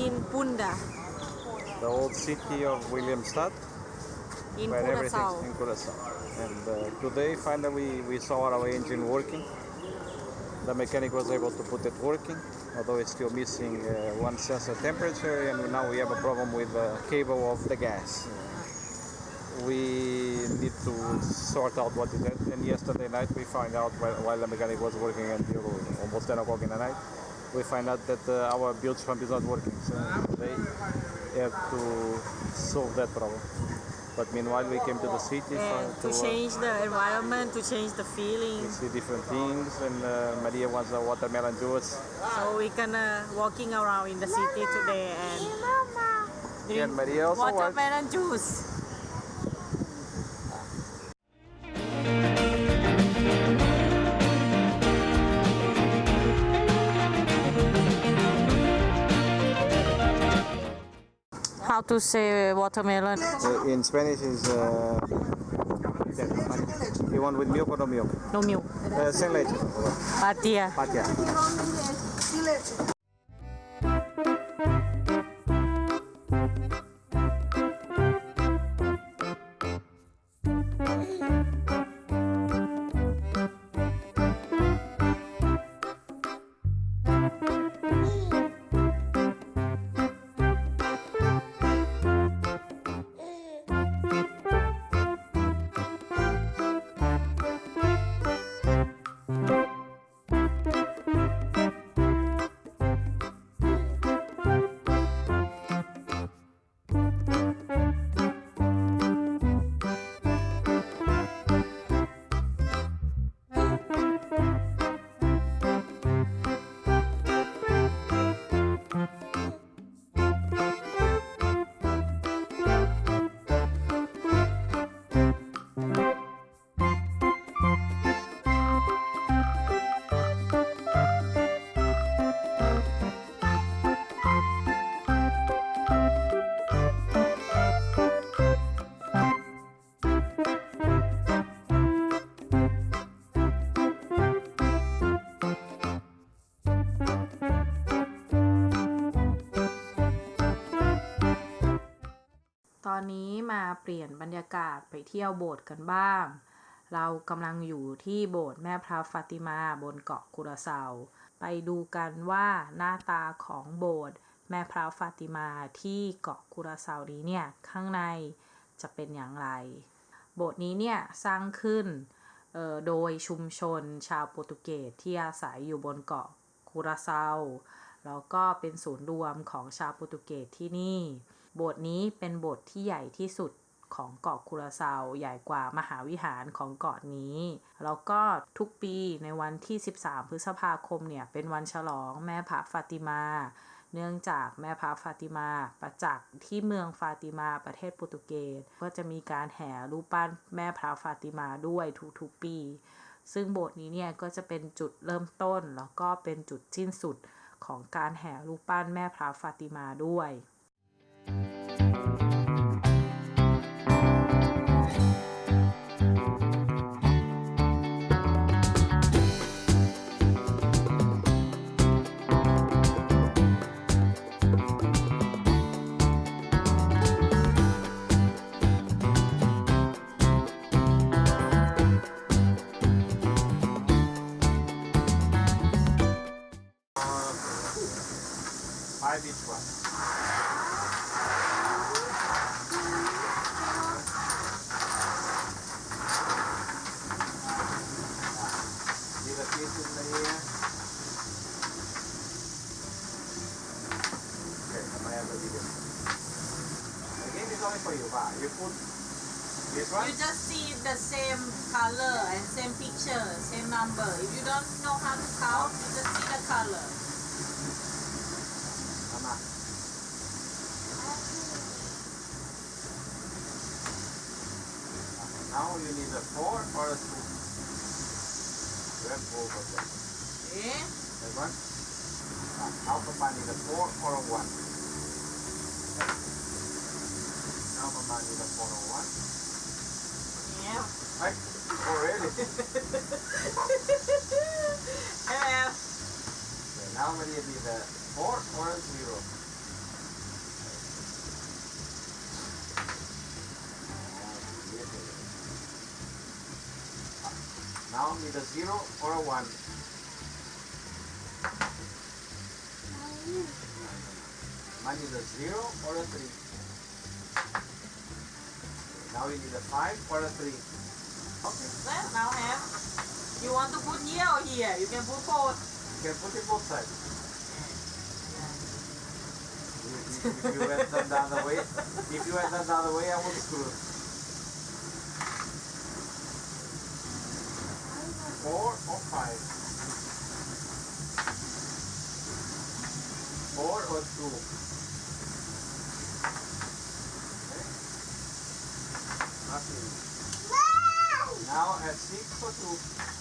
in Punda the old city of Williamstad, in where everything's Curaçao. in Curaçao. And today, finally, we saw our engine working. The mechanic was able to put it working, although it's still missing one sensor temperature, and now we have a problem with the cable of the gas. We need to sort out what is that. And yesterday night, we found out while the mechanic was working until almost 10 o'clock in the night, we find out that our bilge pump is not working. So they have to solve that problem. But meanwhile, we came to the city To change the environment, to change the feeling. to see different things. And Maria wants a watermelon juice. So we're gonna walking around in the city today and drink And Maria also wants. watermelon juice. How to say watermelon? In Spanish is you want with milk or no milk? No milk. Sin leche. Patia. Patia. Silete. ตอนนี้มาเปลี่ยนบรรยากาศไปเที่ยวโบสถ์กันบ้าง เรากำลังอยู่ที่โบสถ์แม่พระฟาติมาบนเกาะคุราเซาไปดูกันว่าหน้าตาของโบสถ์แม่พระฟาติมาที่เกาะคุราเซานี้เนี่ยข้างในจะเป็นอย่างไรโบสถ์นี้เนี่ยสร้างขึ้นโดยชุมชนชาวโปรตุเกสที่อาศัยอยู่บนเกาะคุราเซาแล้วก็เป็นศูนย์รวมของชาวโปรตุเกสที่นี่โบสถ์นี้เป็นโบสถ์ที่ใหญ่ที่สุดของเกาะคุราเซาใหญ่กว่ามหาวิหารของเกาะนี้แล้วก็ทุกปีในวันที่13พฤษภาคมเนี่ยเป็นวันฉลองแม่พระฟาติมาเนื่องจากแม่พระฟาติมาประจักษ์ที่เมืองฟาติมาประเทศโปรตุเกสก็จะมีการแห่รูปปั้นแม่พระฟาติมาด้วยทุกๆปีซึ่งโบสถ์นี้เนี่ยก็จะเป็นจุดเริ่มต้นแล้วก็เป็นจุดสิ้นสุดของการแห่รูปปั้นแม่พระฟาติมาด้วยFive each one. Leave a piece in the here. Okay, I have the video. The game is only for you, but you put this one. You just see the same color and same picture, same number. If you don't know how to count, you just see the color. Mama. Now you need a 4 or a 2. You have both of them. Okay. That one. Now Mama need a 4 or a 1. Now Mama need a 4 or 1. Yeah. Right? Oh really? Yeah. Okay, now Maria need a 4 or a 0. Now need a 0 or a 1. Mine is a 0 or a 3. Now we need a 5 or a 3. Okay, then now have. You want to put here or here? You can put both. You can put it both sides. If you had done the other way, I would screw. 4 or 5. 4 or 2. Okay. Nothing. Now at 6 or 2.